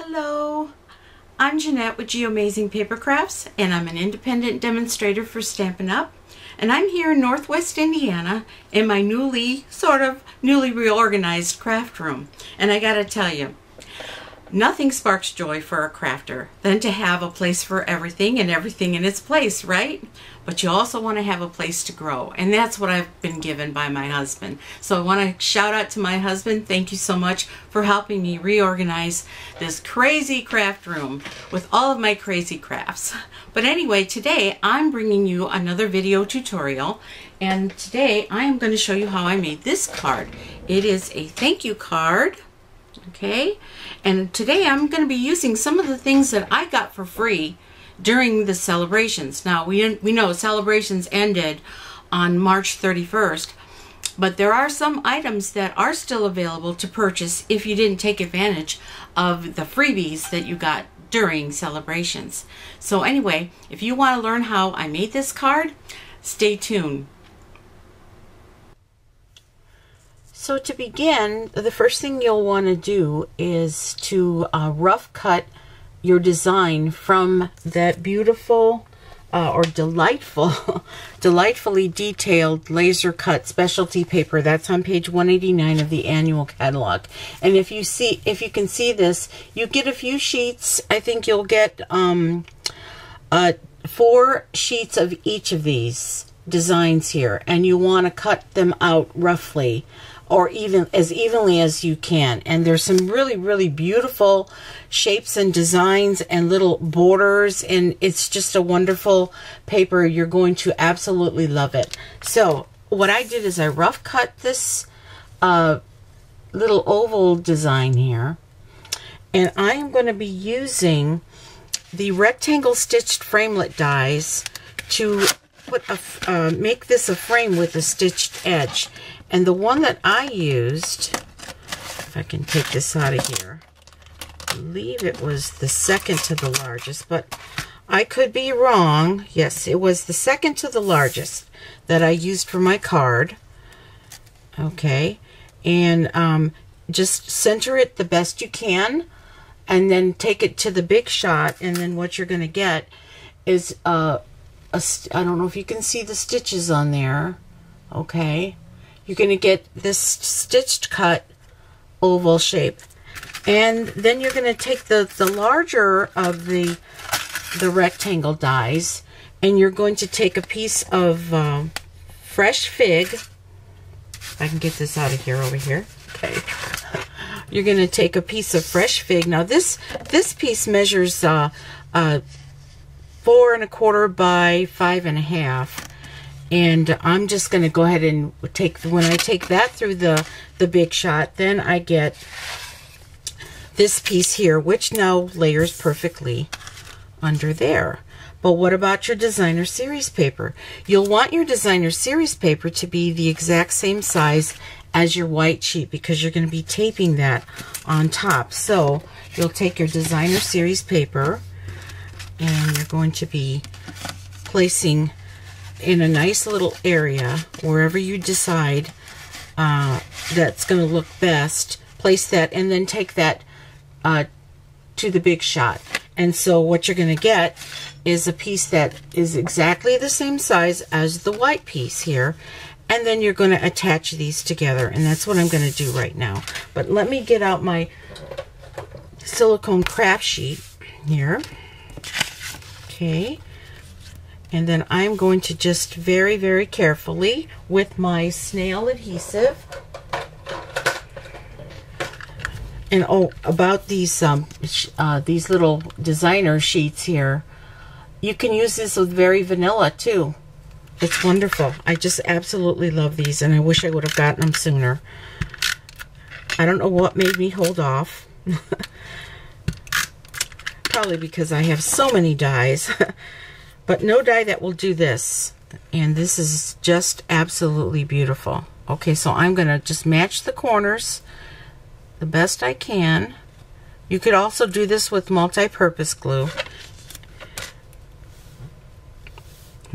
Hello, I'm Jeanette with Amazing Paper Crafts, and I'm an independent demonstrator for Stampin' Up. And I'm here in Northwest Indiana in my newly reorganized craft room. And I gotta tell you, nothing sparks joy for a crafter than to have a place for everything and everything in its place, right? But you also want to have a place to grow, and that's what I've been given by my husband. So I want to shout out to my husband. Thank you so much for helping me reorganize this crazy craft room with all of my crazy crafts. But anyway, today I'm bringing you another video tutorial, and today I am going to show you how I made this card. It is a thank you card. Okay, and today I'm going to be using some of the things that I got for free during the celebrations. Now we know celebrations ended on March 31st, but there are some items that are still available to purchase if you didn't take advantage of the freebies that you got during celebrations. So anyway, if you want to learn how I made this card, stay tuned. So to begin, the first thing you'll want to do is to rough cut your design from that beautiful or delightfully detailed laser cut specialty paper that's on page 189 of the annual catalog. And if you can see this, you get a few sheets. I think you'll get 4 sheets of each of these designs here, and you want to cut them out roughly, or even as evenly as you can. And there's some really beautiful shapes and designs and little borders, and it's just a wonderful paper. You're going to absolutely love it. So what I did is I rough cut this little oval design here, and I am going to be using the rectangle stitched framelit dies to make this a frame with a stitched edge. And the one that I used, if I can take this out of here, I believe it was the second to the largest, but I could be wrong. Yes, it was the second to the largest that I used for my card. Okay, and just center it the best you can, and then take it to the big shot, and then what you're going to get is I don't know if you can see the stitches on there. Okay, you're going to get this stitched cut oval shape, and then you're going to take the larger of the rectangle dies, and you're going to take a piece of fresh fig. If I can get this out of here, over here. Okay. You're going to take a piece of fresh fig. Now this piece measures 4 1/4 by 5 1/2. And I'm just going to go ahead and when I take that through the big shot, then I get this piece here, which now layers perfectly under there. But what about your designer series paper? You'll want your designer series paper to be the exact same size as your white sheet, because you're going to be taping that on top. So you'll take your designer series paper, and you're going to be placing in a nice little area wherever you decide that's going to look best. Place that, and then take that to the big shot. And so what you're going to get is a piece that is exactly the same size as the white piece here, and then you're going to attach these together, and that's what I'm going to do right now. But let me get out my silicone craft sheet here. Okay, and then I'm going to just very carefully, with my snail adhesive, and oh, about these little designer sheets here, you can use this with very vanilla too. It's wonderful. I just absolutely love these, and I wish I would have gotten them sooner. I don't know what made me hold off. Probably because I have so many dies. But no die that will do this. And this is just absolutely beautiful. Okay, so I'm going to just match the corners the best I can. You could also do this with multi-purpose glue.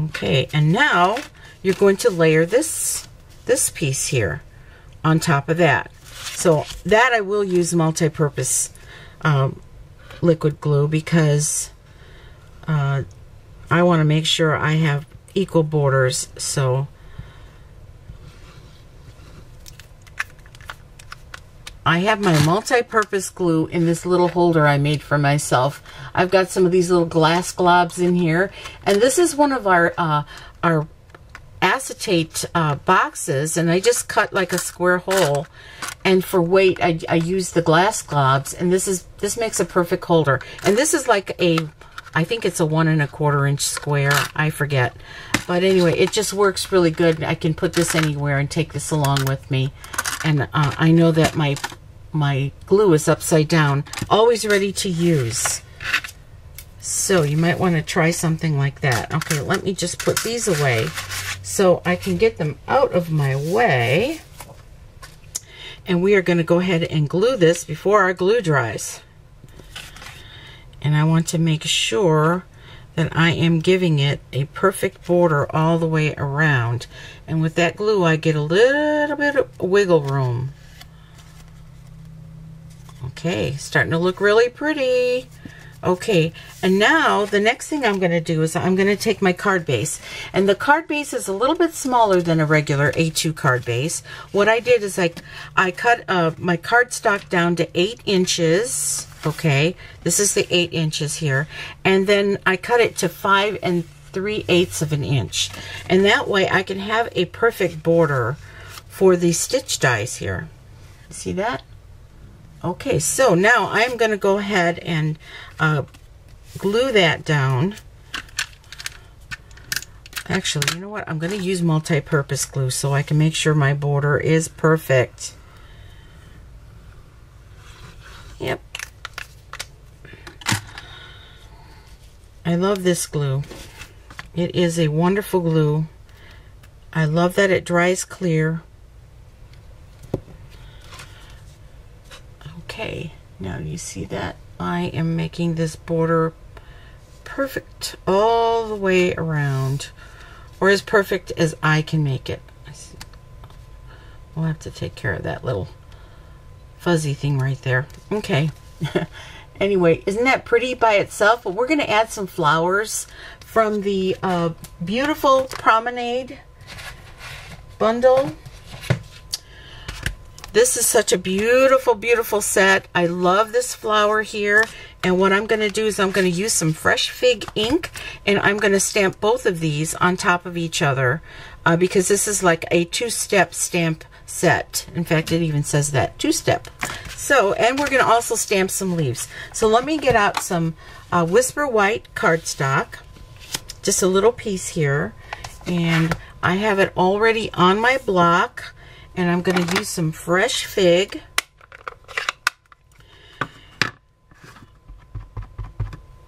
Okay, and now you're going to layer this piece here on top of that. So that I will use multi-purpose liquid glue because I want to make sure I have equal borders. So I have my multi-purpose glue in this little holder I made for myself. I've got some of these little glass globs in here, and this is one of our acetate boxes, and I just cut like a square hole, and for weight I use the glass globs, and this makes a perfect holder. And this is like I think it's a 1 1/4 inch square, I forget, but anyway, it just works really good. I can put this anywhere and take this along with me. And I know that my glue is upside down, always ready to use. So you might want to try something like that. Okay, let me just put these away so I can get them out of my way. And we are going to go ahead and glue this before our glue dries. And I want to make sure that I am giving it a perfect border all the way around. And with that glue, I get a little bit of wiggle room. Okay, starting to look really pretty. Okay, and now the next thing I'm going to do is I'm going to take my card base. And the card base is a little bit smaller than a regular A2 card base. What I did is I cut my cardstock down to 8 inches. Okay, this is the 8 inches here. And then I cut it to 5 3/8 of an inch. And that way I can have a perfect border for the stitch dies here. See that? Okay, so now I'm going to go ahead and glue that down. Actually, you know what? I'm going to use multi-purpose glue so I can make sure my border is perfect. Yep. I love this glue. It is a wonderful glue. I love that it dries clear. Okay, now you see that I am making this border perfect all the way around, or as perfect as I can make it. We'll have to take care of that little fuzzy thing right there. Okay. Anyway, isn't that pretty by itself? But we're going to add some flowers from the Beautiful Promenade bundle. This is such a beautiful, beautiful set. I love this flower here. And what I'm going to do is I'm going to use some fresh fig ink, and I'm going to stamp both of these on top of each other because this is like a 2-step stamp set. In fact, it even says that, 2-step. So, and we're going to also stamp some leaves. So let me get out some Whisper White cardstock, just a little piece here, and I have it already on my block. And I'm going to use some fresh fig.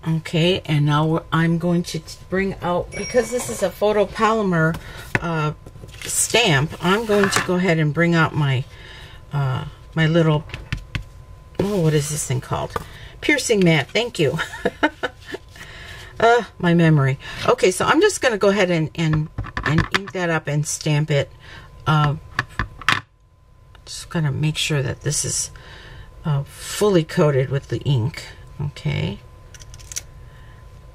Okay, and now I'm going to bring out, because this is a photopolymer stamp, I'm going to go ahead and bring out my my little, oh, what is this thing called? Piercing mat, thank you. My memory. Okay, so I'm just going to go ahead and ink that up and stamp it. Just going to make sure that this is fully coated with the ink. Okay.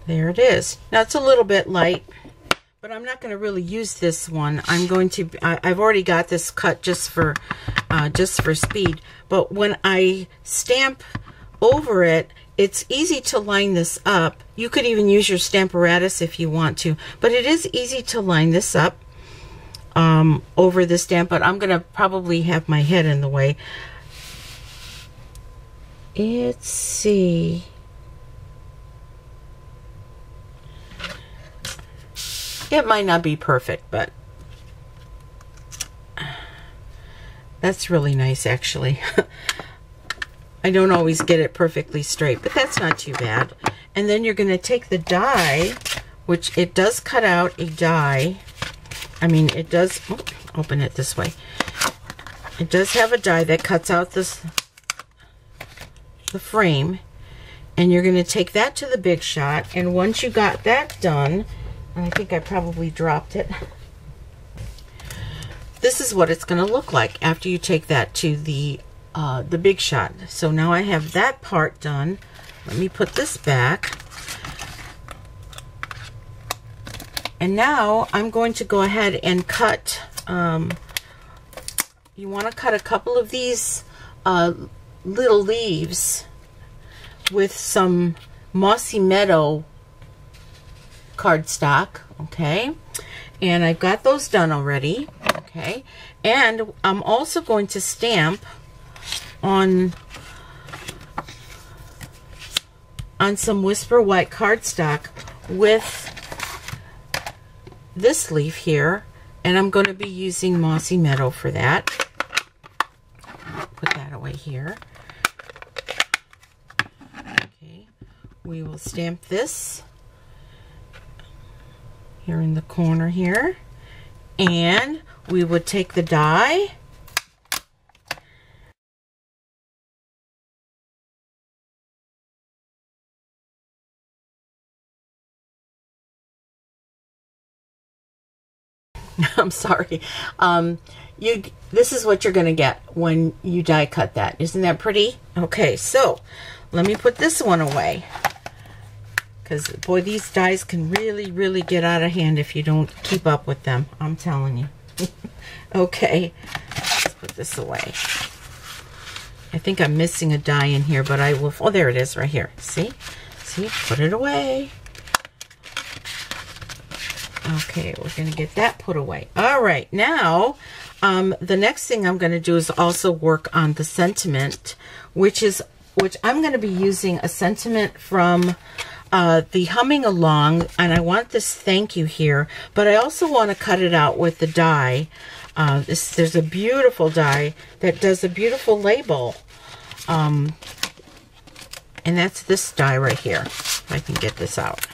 There it is. Now it's a little bit light, but I'm not going to really use this one. I'm going to, I've already got this cut just for speed. But when I stamp over it, it's easy to line this up. You could even use your Stamparatus if you want to, but it is easy to line this up over the stamp, but I'm going to probably have my head in the way. Let's see. It might not be perfect, but that's really nice, actually. I don't always get it perfectly straight, but that's not too bad. And then you're going to take the die, which it does cut out a die. I mean, it does, oh, open it this way. It does have a die that cuts out the frame. And you're going to take that to the Big Shot. And once you got that done, and I think I probably dropped it, this is what it's going to look like after you take that to the Big Shot. So now I have that part done. let me put this back. And now I'm going to go ahead and cut, you want to cut a couple of these little leaves with some Mossy Meadow cardstock, okay? And I've got those done already, okay? And I'm also going to stamp on some Whisper White cardstock with this leaf here, and I'm going to be using Mossy Meadow for that. Put that away here. Okay, we will stamp this here in the corner here, and we would take the die I'm sorry. This is what you're going to get when you die cut that. Isn't that pretty? Okay, so let me put this one away. Because, boy, these dies can really, really get out of hand if you don't keep up with them. I'm telling you. Okay, let's put this away. I think I'm missing a die in here, but I will... Oh, there it is right here. See? See? Put it away. Okay, we're going to get that put away. All right, now the next thing I'm going to do is also work on the sentiment, which I'm going to be using a sentiment from the Humming Along, and I want this thank you here, but I also want to cut it out with the die. There's a beautiful die that does a beautiful label, and that's this die right here. If I can get this out.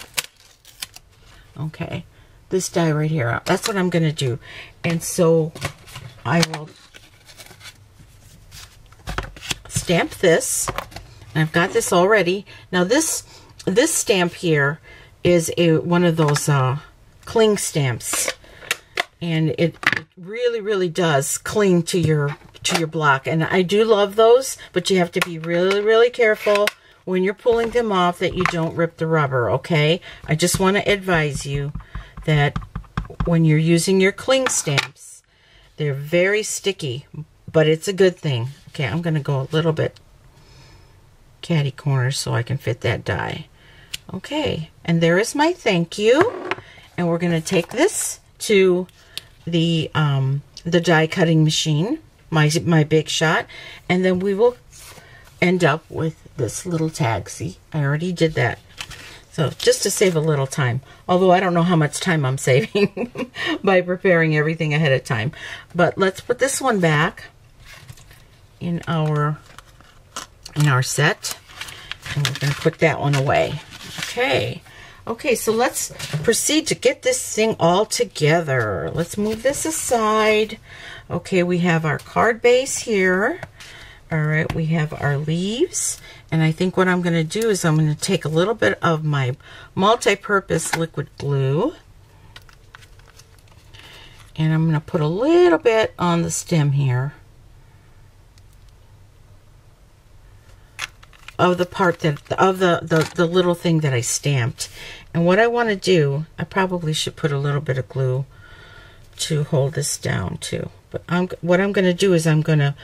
Okay. This die right here. That's what I'm going to do. And so I will stamp this. I've got this already. Now this stamp here is one of those cling stamps, and it really, really does cling to your block. And I do love those, but you have to be really, really careful when you're pulling them off that you don't rip the rubber. Okay, I just want to advise you that when you're using your cling stamps, they're very sticky, but it's a good thing. Okay, I'm going to go a little bit catty corner so I can fit that die. Okay, and there is my thank you. And we're going to take this to the die cutting machine, my Big Shot, and then we will end up with this little tag. See, I already did that. So just to save a little time, although I don't know how much time I'm saving by preparing everything ahead of time. But let's put this one back in our set, and we're going to put that one away. Okay. Okay, so let's proceed to get this thing all together. Let's move this aside. Okay, we have our card base here. All right, we have our leaves. And I think what I'm going to do is I'm going to take a little bit of my multi-purpose liquid glue. And I'm going to put a little bit on the stem here of the part of the little thing that I stamped. And what I want to do, I probably should put a little bit of glue to hold this down too. But what I'm going to do is I'm going to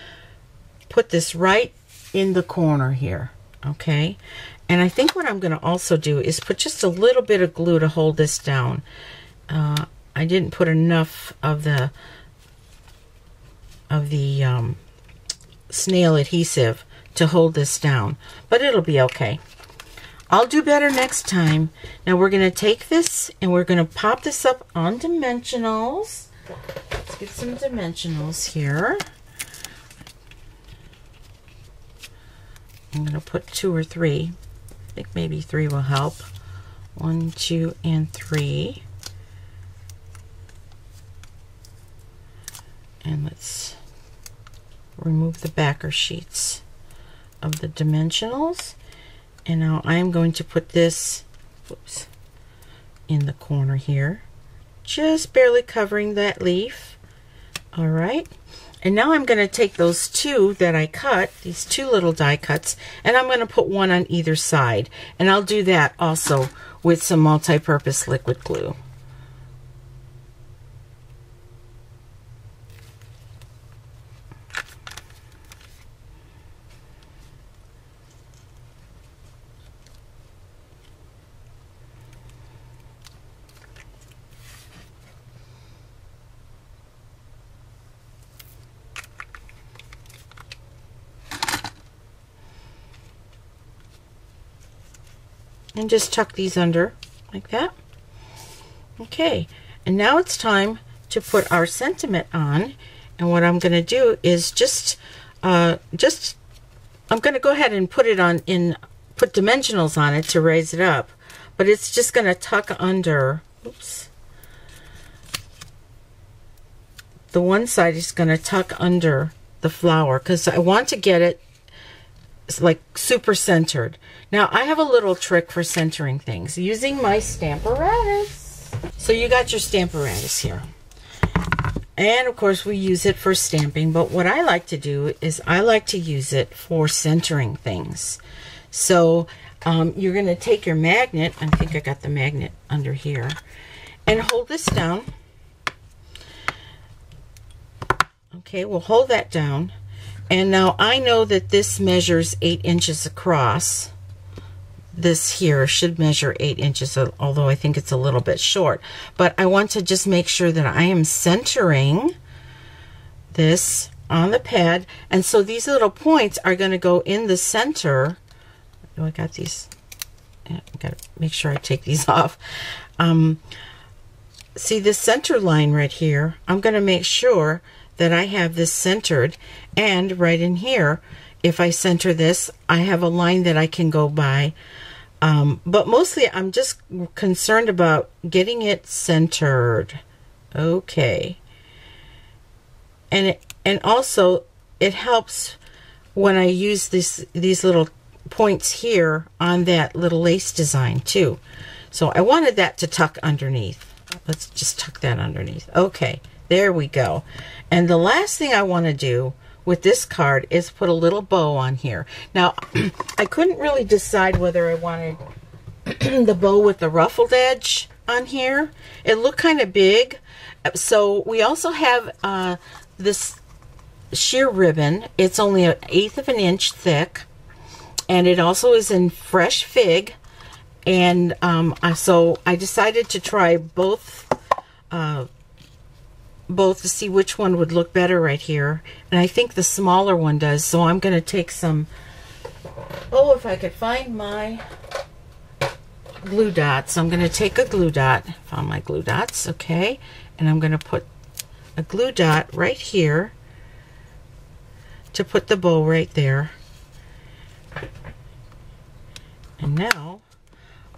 put this right in the corner here, okay? And I think what I'm going to also do is put just a little bit of glue to hold this down. I didn't put enough of the snail adhesive to hold this down, but it'll be okay. I'll do better next time. Now we're going to take this and we're going to pop this up on dimensionals. Let's get some dimensionals here. I'm going to put 2 or 3. I think maybe 3 will help. 1, 2, and 3. And let's remove the backer sheets of the dimensionals. And now I'm going to put this, whoops, in the corner here, just barely covering that leaf. All right. And now I'm going to take those two that I cut, these two little die cuts, and I'm going to put one on either side. And I'll do that also with some multi-purpose liquid glue. And just tuck these under like that. Okay, and now it's time to put our sentiment on. And what I'm going to do is I'm going to go ahead and put it on put dimensionals on it to raise it up, but it's just going to tuck under. Oops. The one side is going to tuck under the flower because I want to get it like super centered. Now I have a little trick for centering things using my Stamparatus. So you got your Stamparatus here, and of course we use it for stamping, but what I like to do is I like to use it for centering things. So you're going to take your magnet, I think I got the magnet under here, and hold this down. Okay, we'll hold that down. And now I know that this measures 8 inches across. This here should measure 8 inches, although I think it's a little bit short. But I want to just make sure that I am centering this on the pad. And so these little points are going to go in the center. Oh, I got these. Yeah, I got to make sure I take these off. See this center line right here? I'm going to make sure that I have this centered, and right in here, if I center this, I have a line that I can go by, but mostly I'm just concerned about getting it centered. Okay, and also it helps when I use these little points here on that little lace design too. So I wanted that to tuck underneath. Let's just tuck that underneath. Okay, there we go. And the last thing I want to do with this card is put a little bow on here. Now, I couldn't really decide whether I wanted the bow with the ruffled edge on here. It looked kind of big. So we also have this sheer ribbon. It's only 1/8 of an inch thick. And it also is in fresh fig. And so I decided to try both to see which one would look better right here, and I think the smaller one does. So I'm going to take some, oh, if I could find my glue dots, I'm going to take a glue dot. Found my glue dots. Okay, and I'm going to put a glue dot right here to put the bow right there. And now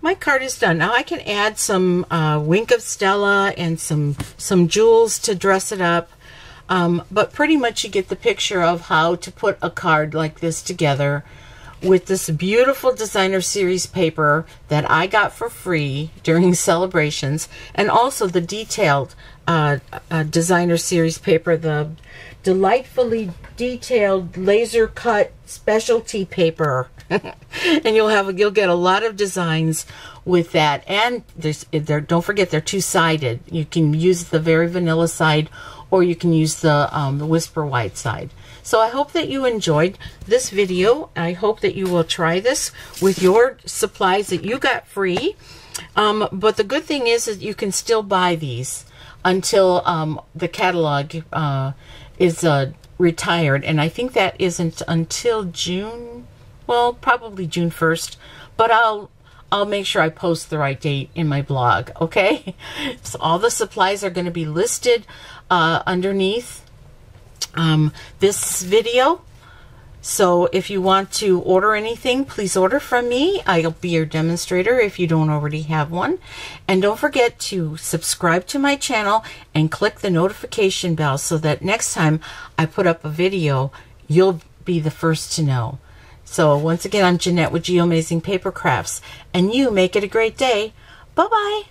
my card is done. Now I can add some Wink of Stella and some jewels to dress it up. But pretty much you get the picture of how to put a card like this together with this beautiful designer series paper that I got for free during celebrations, and also the detailed designer series paper, the delightfully detailed laser cut specialty paper. And you'll get a lot of designs with that. And don't forget, they're two-sided. You can use the very vanilla side, or you can use the Whisper White side. So I hope that you enjoyed this video. I hope that you will try this with your supplies that you got free. But the good thing is that you can still buy these until the catalog is retired. And I think that isn't until June. Well, probably June 1st, but I'll make sure I post the right date in my blog, okay? So all the supplies are going to be listed underneath this video. So if you want to order anything, please order from me. I'll be your demonstrator if you don't already have one. And don't forget to subscribe to my channel and click the notification bell so that next time I put up a video, you'll be the first to know. So once again, I'm Jeanette with Geo Amazing Paper Crafts, and you make it a great day. Bye-bye.